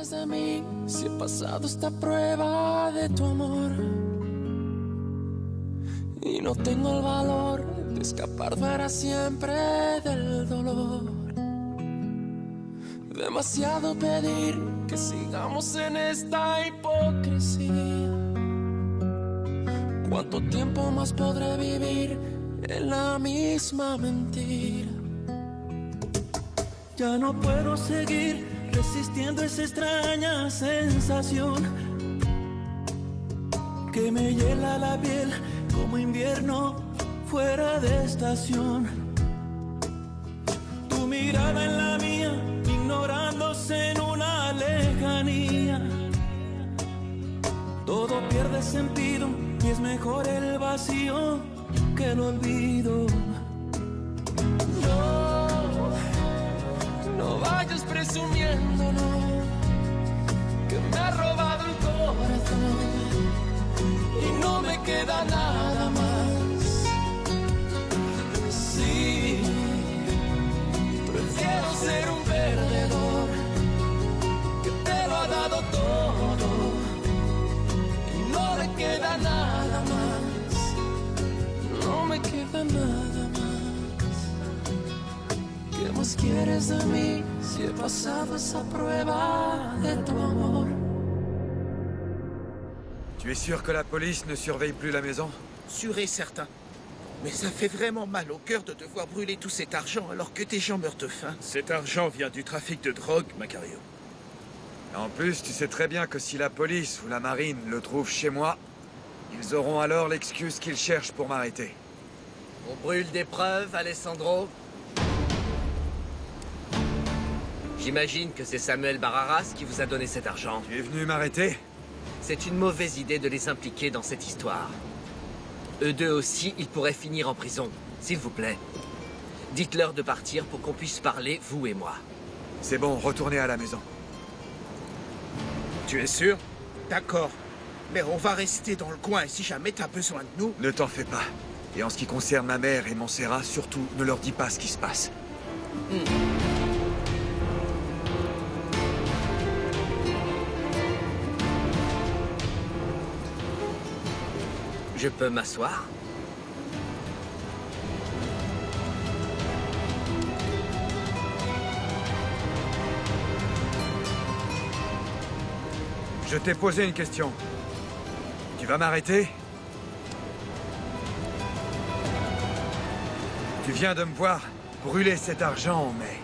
quieres de mí si he pasado esta prueba de tu amor? Y no tengo el valor de escapar para siempre del dolor. Demasiado pedir que sigamos en esta hipocresía. ¿Cuánto tiempo más podré vivir en la misma mentira? Ya no puedo seguir resistiendo esa extraña sensación que me hiela la piel como invierno fuera de estación. Tu mirada en la mía, ignorándose en una lejanía. Todo pierde sentido y es mejor el vacío que el olvido. No vayas presumiendo, no, que me ha robado el corazón y no me queda nada más. Sí, prefiero ser un perdedor que te lo ha dado todo y no le queda nada más. No me queda nada más. ¿Qué más quieres de mí si he pasado esa prueba de tu amor? Tu es sûr que la police ne surveille plus la maison? Sûr et certain. Mais ça fait vraiment mal au cœur de devoir brûler tout cet argent alors que des gens meurent de faim. Cet argent vient du trafic de drogue, Macario. En plus, tu sais très bien que si la police ou la marine le trouvent chez moi, ils auront alors l'excuse qu'ils cherchent pour m'arrêter. On brûle des preuves, Alessandro? J'imagine que c'est Samuel Barraras qui vous a donné cet argent. Tu es venu m'arrêter? C'est une mauvaise idée de les impliquer dans cette histoire. Eux deux aussi, ils pourraient finir en prison. S'il vous plaît. Dites-leur de partir pour qu'on puisse parler, vous et moi. C'est bon, retournez à la maison. Tu es sûr? D'accord. Mais on va rester dans le coin et si jamais t'as besoin de nous... Ne t'en fais pas. Et en ce qui concerne ma mère et Montserrat, surtout, ne leur dis pas ce qui se passe. Je peux m'asseoir? Je t'ai posé une question. Tu vas m'arrêter? Tu viens de me voir brûler cet argent, mais...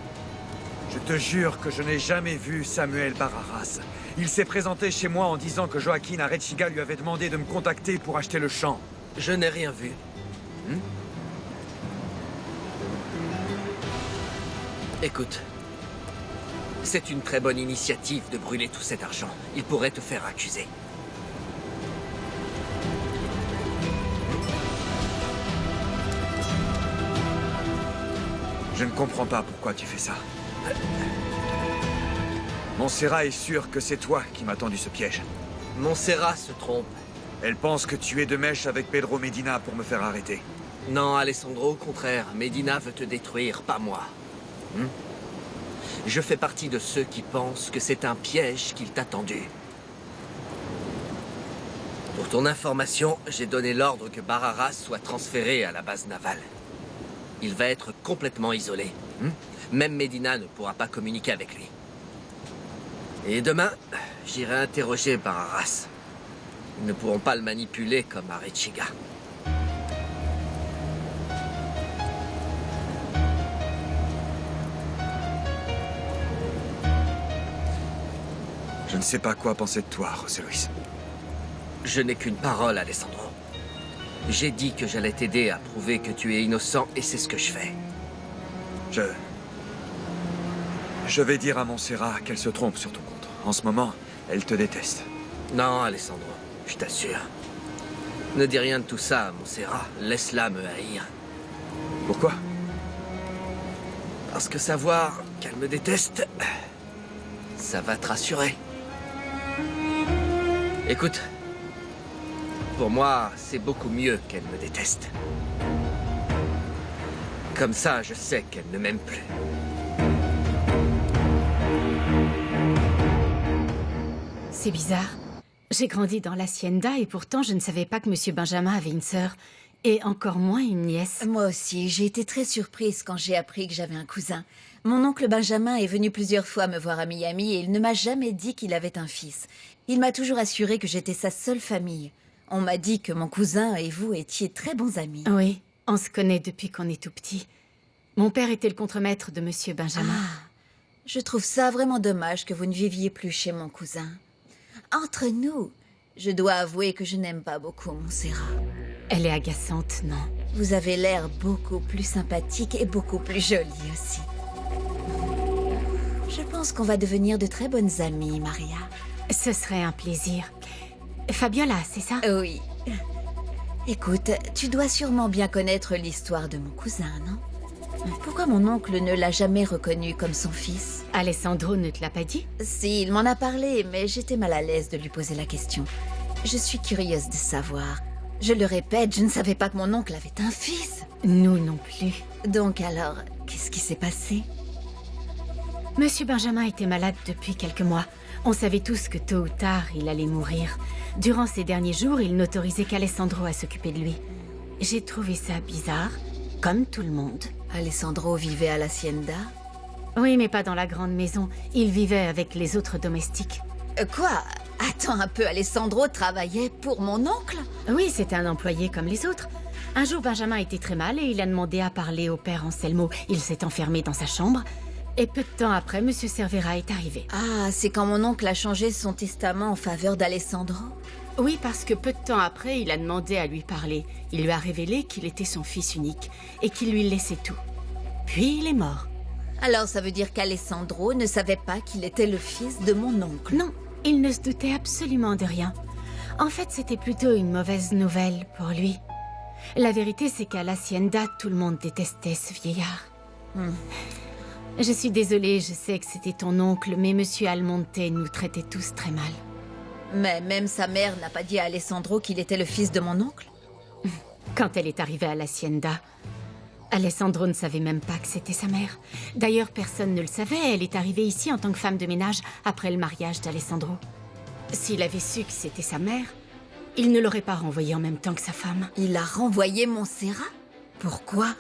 Je te jure que je n'ai jamais vu Samuel Barraras. Il s'est présenté chez moi en disant que Joaquin Arechiga lui avait demandé de me contacter pour acheter le champ. Je n'ai rien vu. Écoute, c'est une très bonne initiative de brûler tout cet argent. Il pourrait te faire accuser. Je ne comprends pas pourquoi tu fais ça. Montserrat est sûre que c'est toi qui m'as tendu ce piège. Montserrat se trompe. Elle pense que tu es de mèche avec Pedro Medina pour me faire arrêter. Non, Alessandro, au contraire. Medina veut te détruire, pas moi. Je fais partie de ceux qui pensent que c'est un piège qu'il t'a tendu. Pour ton information, j'ai donné l'ordre que Barraras soit transféré à la base navale. Il va être complètement isolé. Même Medina ne pourra pas communiquer avec lui. Et demain, j'irai interroger Barraras. Ils ne pourront pas le manipuler comme Arechiga. Je ne sais pas quoi penser de toi, José Luis. Je n'ai qu'une parole, Alessandro. J'ai dit que j'allais t'aider à prouver que tu es innocent et c'est ce que je fais. Je vais dire à Montserrat qu'elle se trompe sur ton compte. En ce moment, elle te déteste. Non, Alessandro, je t'assure. Ne dis rien de tout ça à Montserrat. Laisse-la me haïr. Pourquoi? Parce que savoir qu'elle me déteste, ça va te rassurer. Écoute, pour moi, c'est beaucoup mieux qu'elle me déteste. Comme ça, je sais qu'elle ne m'aime plus. C'est bizarre. J'ai grandi dans l'hacienda et pourtant je ne savais pas que Monsieur Benjamin avait une sœur. Et encore moins une nièce. Moi aussi, j'ai été très surprise quand j'ai appris que j'avais un cousin. Mon oncle Benjamin est venu plusieurs fois me voir à Miami et il ne m'a jamais dit qu'il avait un fils. Il m'a toujours assuré que j'étais sa seule famille. On m'a dit que mon cousin et vous étiez très bons amis. Oui, on se connaît depuis qu'on est tout petit. Mon père était le contremaître de Monsieur Benjamin. Ah, je trouve ça vraiment dommage que vous ne viviez plus chez mon cousin. Entre nous, je dois avouer que je n'aime pas beaucoup Montserrat. Elle est agaçante, non? Vous avez l'air beaucoup plus sympathique et beaucoup plus jolie aussi. Je pense qu'on va devenir de très bonnes amies, Maria. Ce serait un plaisir. Fabiola, c'est ça? Oui. Écoute, tu dois sûrement bien connaître l'histoire de mon cousin, non? Pourquoi mon oncle ne l'a jamais reconnu comme son fils? Alessandro ne te l'a pas dit? Si, il m'en a parlé, mais j'étais mal à l'aise de lui poser la question. Je suis curieuse de savoir. Je le répète, je ne savais pas que mon oncle avait un fils. Nous non plus. Donc alors, qu'est-ce qui s'est passé? Monsieur Benjamin était malade depuis quelques mois. On savait tous que tôt ou tard, il allait mourir. Durant ces derniers jours, il n'autorisait qu'Alessandro à s'occuper de lui. J'ai trouvé ça bizarre, comme tout le monde. Alessandro vivait à l'hacienda? Oui, mais pas dans la grande maison. Il vivait avec les autres domestiques. Quoi? Attends un peu, Alessandro travaillait pour mon oncle? Oui, c'était un employé comme les autres. Un jour, Benjamin était très mal et il a demandé à parler au père Anselmo. Il s'est enfermé dans sa chambre. Et peu de temps après, Monsieur Cervera est arrivé. Ah, c'est quand mon oncle a changé son testament en faveur d'Alessandro? Oui, parce que peu de temps après, il a demandé à lui parler. Il lui a révélé qu'il était son fils unique et qu'il lui laissait tout. Puis il est mort. Alors ça veut dire qu'Alessandro ne savait pas qu'il était le fils de mon oncle? Non, il ne se doutait absolument de rien. En fait, c'était plutôt une mauvaise nouvelle pour lui. La vérité, c'est qu'à l'hacienda, tout le monde détestait ce vieillard. Je suis désolée, je sais que c'était ton oncle, mais Monsieur Almonte nous traitait tous très mal. Mais même sa mère n'a pas dit à Alessandro qu'il était le fils de mon oncle? Quand elle est arrivée à l'hacienda, Alessandro ne savait même pas que c'était sa mère. D'ailleurs, personne ne le savait. Elle est arrivée ici en tant que femme de ménage après le mariage d'Alessandro. S'il avait su que c'était sa mère, il ne l'aurait pas renvoyée en même temps que sa femme. Il a renvoyé Montserrat? Pourquoi?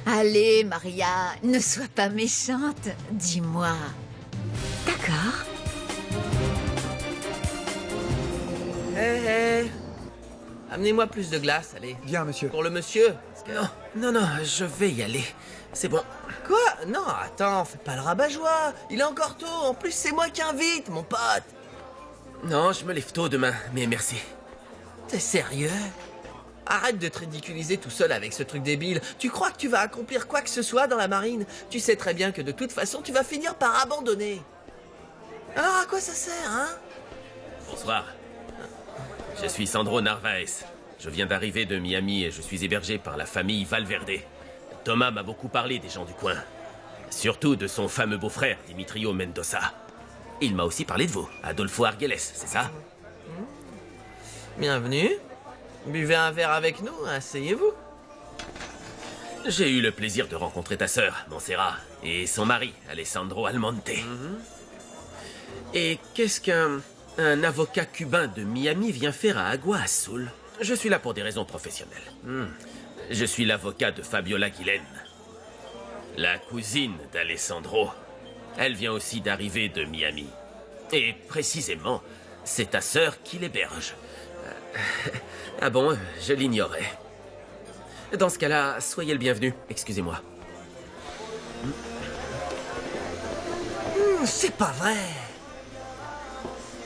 Allez, Maria, ne sois pas méchante. Dis-moi. D'accord. Hé, amenez-moi plus de glace, allez. Bien, monsieur. Pour le monsieur. parce que- Non, je vais y aller. C'est bon. Quoi? Non, attends, fais pas le rabat-joie. Il est encore tôt. En plus, c'est moi qui invite, mon pote. Non, je me lève tôt demain, mais merci. T'es sérieux? Arrête de te ridiculiser tout seul avec ce truc débile. Tu crois que tu vas accomplir quoi que ce soit dans la marine? Tu sais très bien que de toute façon, tu vas finir par abandonner. Alors à quoi ça sert, hein? Bonsoir. Je suis Sandro Narvaez. Je viens d'arriver de Miami et je suis hébergé par la famille Valverde. Thomas m'a beaucoup parlé des gens du coin. Surtout de son fameux beau-frère, Dimitrio Mendoza. Il m'a aussi parlé de vous, Adolfo Arguelles, c'est ça? Bienvenue. Buvez un verre avec nous, asseyez-vous. J'ai eu le plaisir de rencontrer ta sœur, Montserrat, et son mari, Alessandro Almonte. Et qu'est-ce qu'un avocat cubain de Miami vient faire à Agua Azul? Je suis là pour des raisons professionnelles. Je suis l'avocat de Fabiola Guillen, la cousine d'Alessandro. Elle vient aussi d'arriver de Miami. Et précisément, c'est ta sœur qui l'héberge. Ah bon, je l'ignorais. Dans ce cas-là, soyez le bienvenu. Excusez-moi. C'est pas vrai.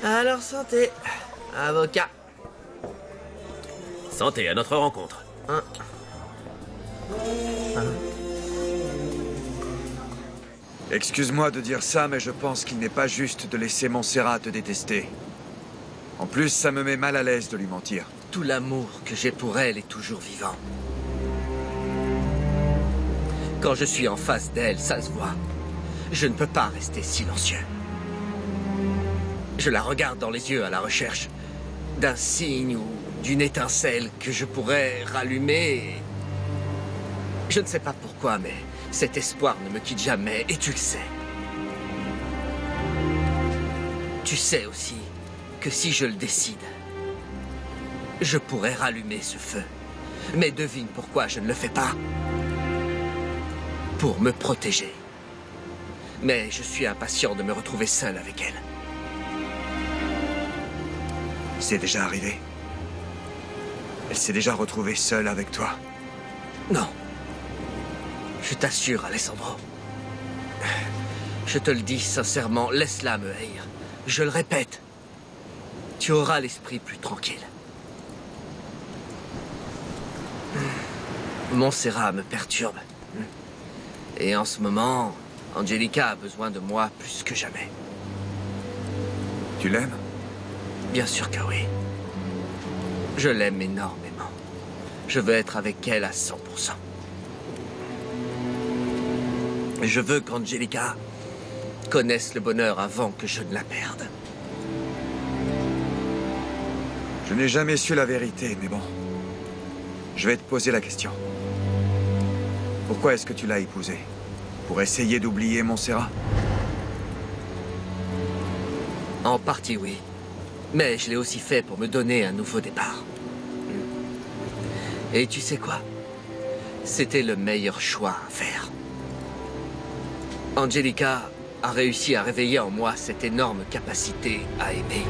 Alors santé, avocat. Santé à notre rencontre. Excuse-moi de dire ça, mais je pense qu'il n'est pas juste de laisser Montserrat te détester. En plus, ça me met mal à l'aise de lui mentir. Tout l'amour que j'ai pour elle est toujours vivant. Quand je suis en face d'elle, ça se voit. Je ne peux pas rester silencieux. Je la regarde dans les yeux à la recherche d'un signe ou d'une étincelle que je pourrais rallumer. Je ne sais pas pourquoi, mais cet espoir ne me quitte jamais, et tu le sais. Tu sais aussi que si je le décide, je pourrais rallumer ce feu. Mais devine pourquoi je ne le fais pas. Pour me protéger. Mais je suis impatient de me retrouver seul avec elle. C'est déjà arrivé. Elle s'est déjà retrouvée seule avec toi. Non. Je t'assure, Alessandro. Je te le dis sincèrement, laisse-la me haïr. Je le répète. Tu auras l'esprit plus tranquille. Montserrat me perturbe. Et en ce moment, Angelica a besoin de moi plus que jamais. Tu l'aimes? Bien sûr que oui. Je l'aime énormément. Je veux être avec elle à 100%. Et je veux qu'Angelica connaisse le bonheur avant que je ne la perde. Je n'ai jamais su la vérité, mais bon. Je vais te poser la question. Pourquoi est-ce que tu l'as épousée? Pour essayer d'oublier Montserrat? En partie, oui. Mais je l'ai aussi fait pour me donner un nouveau départ. Et tu sais quoi? C'était le meilleur choix à faire. Angelica a réussi à réveiller en moi cette énorme capacité à aimer.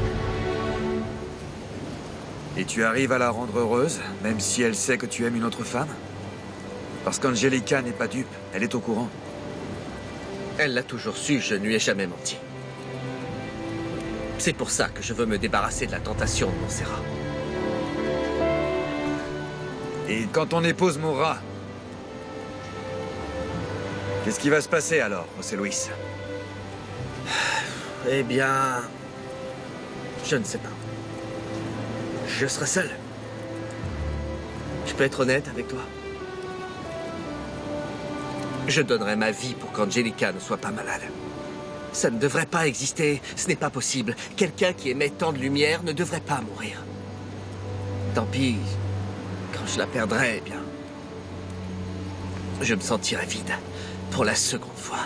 Et tu arrives à la rendre heureuse, même si elle sait que tu aimes une autre femme? Parce qu'Angelica n'est pas dupe, elle est au courant. Elle l'a toujours su, je ne lui ai jamais menti. C'est pour ça que je veux me débarrasser de la tentation de Montserrat. Et quand ton épouse mourra, qu'est-ce qui va se passer alors, José Luis? Eh bien... je ne sais pas. Je serai seul. Je peux être honnête avec toi? Je donnerai ma vie pour qu'Angelica ne soit pas malade. Ça ne devrait pas exister, ce n'est pas possible. Quelqu'un qui émet tant de lumière ne devrait pas mourir. Tant pis, quand je la perdrai, eh bien... je me sentirai vide, pour la seconde fois.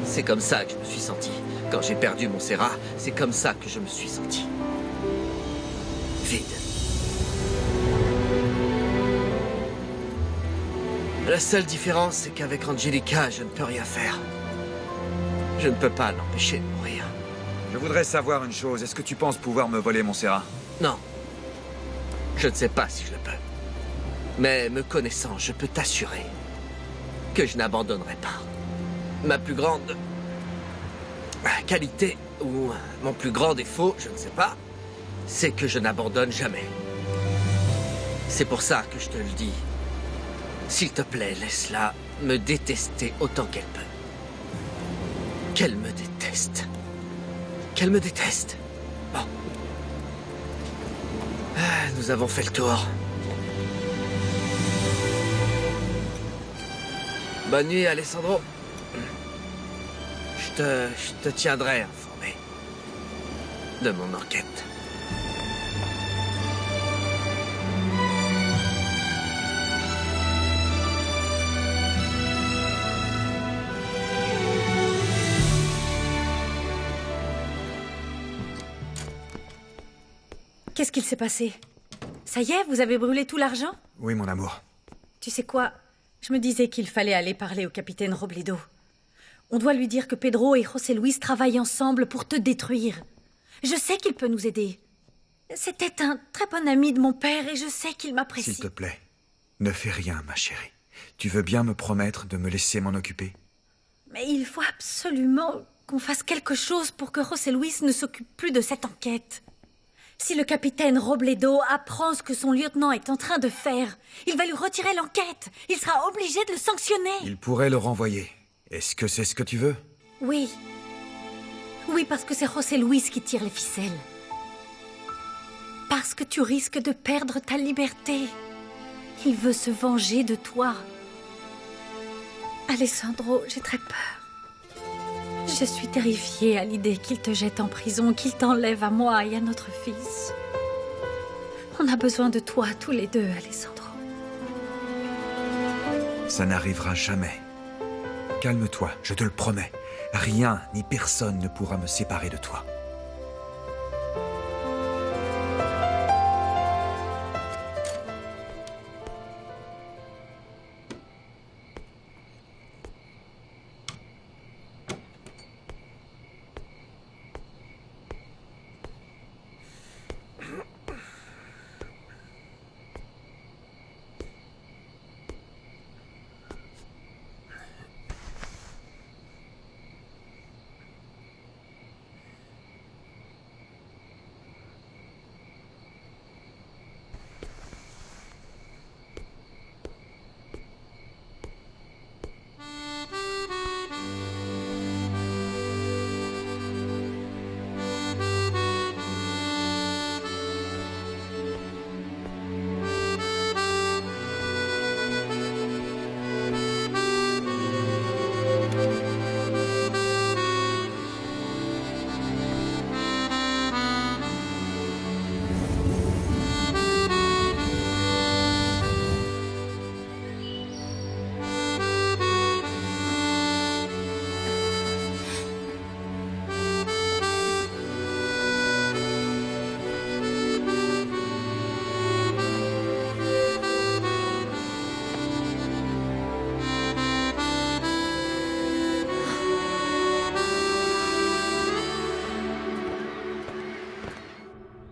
C'est comme ça que je me suis senti. Quand j'ai perdu Montserrat, c'est comme ça que je me suis senti. Vide. La seule différence, c'est qu'avec Angelica, je ne peux rien faire. Je ne peux pas l'empêcher de mourir. Je voudrais savoir une chose, est-ce que tu penses pouvoir me voler Montserrat? Non. Je ne sais pas si je le peux. Mais me connaissant, je peux t'assurer que je n'abandonnerai pas. Ma plus grande qualité, ou mon plus grand défaut, je ne sais pas, c'est que je n'abandonne jamais. C'est pour ça que je te le dis. S'il te plaît, laisse-la me détester autant qu'elle peut. Qu'elle me déteste. Qu'elle me déteste. Bon. Nous avons fait le tour. Bonne nuit, Alessandro. Je te tiendrai informé de mon enquête. Qu'est-ce qu'il s'est passé? Ça y est, vous avez brûlé tout l'argent? Oui, mon amour. Tu sais quoi? Je me disais qu'il fallait aller parler au capitaine Robledo. On doit lui dire que Pedro et José Luis travaillent ensemble pour te détruire. Je sais qu'il peut nous aider. C'était un très bon ami de mon père et je sais qu'il m'apprécie. S'il te plaît, ne fais rien, ma chérie. Tu veux bien me promettre de me laisser m'en occuper? Mais il faut absolument qu'on fasse quelque chose pour que José Luis ne s'occupe plus de cette enquête. Si le capitaine Robledo apprend ce que son lieutenant est en train de faire, il va lui retirer l'enquête. Il sera obligé de le sanctionner. Il pourrait le renvoyer. Est-ce que c'est ce que tu veux? Oui. Oui, parce que c'est José Luis qui tire les ficelles. Parce que tu risques de perdre ta liberté. Il veut se venger de toi. Alessandro, j'ai très peur. Je suis terrifiée à l'idée qu'il te jette en prison, qu'il t'enlève à moi et à notre fils. On a besoin de toi, tous les deux, Alessandro. Ça n'arrivera jamais. Calme-toi, je te le promets. Rien ni personne ne pourra me séparer de toi.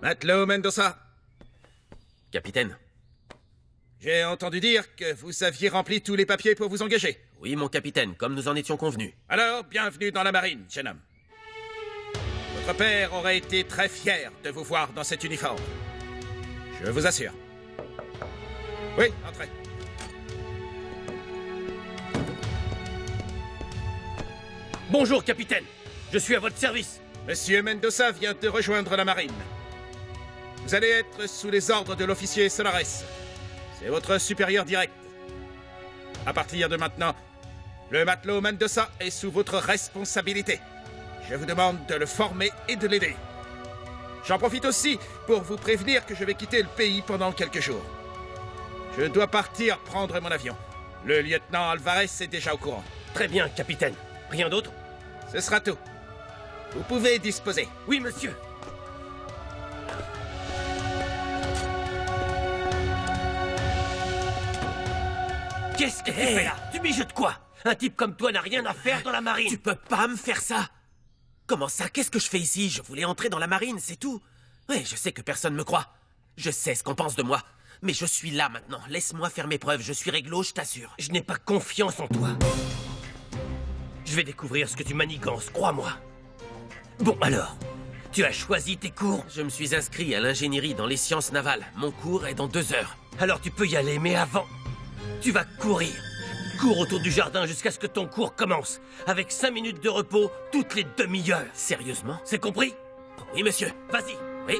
Matelot Mendoza, Capitaine. j'ai entendu dire que vous aviez rempli tous les papiers pour vous engager. Oui, mon capitaine, comme nous en étions convenus. Alors, bienvenue dans la marine, jeune homme. Votre père aurait été très fier de vous voir dans cet uniforme. Je vous assure. Oui, entrez. Bonjour, capitaine. Je suis à votre service. Monsieur Mendoza vient de rejoindre la marine. Vous allez être sous les ordres de l'officier Solares. C'est votre supérieur direct. À partir de maintenant, le matelot Mendoza est sous votre responsabilité. Je vous demande de le former et de l'aider. J'en profite aussi pour vous prévenir que je vais quitter le pays pendant quelques jours. Je dois partir prendre mon avion. Le lieutenant Alvarez est déjà au courant. Très bien, capitaine. Rien d'autre? Ce sera tout. Vous pouvez disposer. Oui, monsieur. Qu'est-ce que tu fais là? Tu mijotes quoi? Un type comme toi n'a rien à faire dans la marine. Tu peux pas me faire ça. Comment ça? Qu'est-ce que je fais ici? Je voulais entrer dans la marine, c'est tout. Oui, je sais que personne me croit. Je sais ce qu'on pense de moi. Mais je suis là maintenant. Laisse-moi faire mes preuves. Je suis réglo, je t'assure. Je n'ai pas confiance en toi. Je vais découvrir ce que tu manigances, crois-moi. Bon, alors, tu as choisi tes cours? Je me suis inscrit à l'ingénierie dans les sciences navales. Mon cours est dans 2 heures. Alors tu peux y aller, mais avant, tu vas courir. Cours autour du jardin jusqu'à ce que ton cours commence. Avec 5 minutes de repos toutes les demi-heures. Sérieusement? C'est compris? Oui, monsieur. Vas-y. Oui.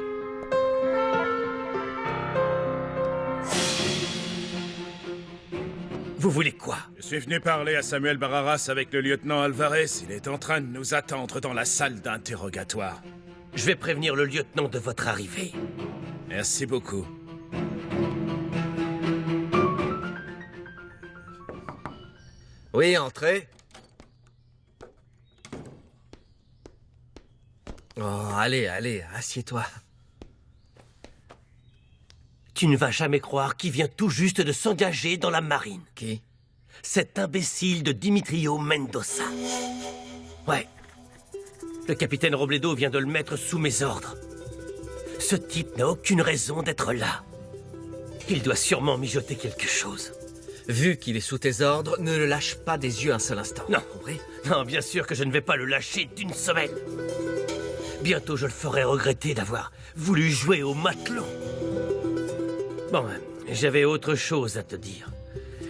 Vous voulez quoi? Je suis venu parler à Samuel Bararas avec le lieutenant Alvarez. Il est en train de nous attendre dans la salle d'interrogatoire. Je vais prévenir le lieutenant de votre arrivée. Merci beaucoup. Oui, entrez. Oh, allez, assieds-toi. Tu ne vas jamais croire qui vient tout juste de s'engager dans la marine. Qui? Cet imbécile de Dimitrio Mendoza. Ouais. Le capitaine Robledo vient de le mettre sous mes ordres. Ce type n'a aucune raison d'être là. Il doit sûrement mijoter quelque chose. Vu qu'il est sous tes ordres, ne le lâche pas des yeux un seul instant. Non. Compris? Non, bien sûr que je ne vais pas le lâcher d'une semaine. Bientôt, je le ferai regretter d'avoir voulu jouer au matelot. Bon, j'avais autre chose à te dire.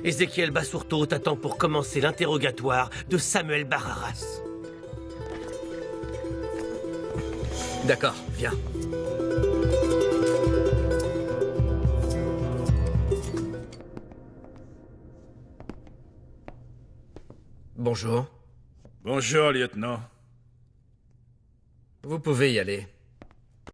Ezequiel Basurto t'attend pour commencer l'interrogatoire de Samuel Bararas. D'accord, viens. Bonjour. Bonjour, lieutenant. Vous pouvez y aller.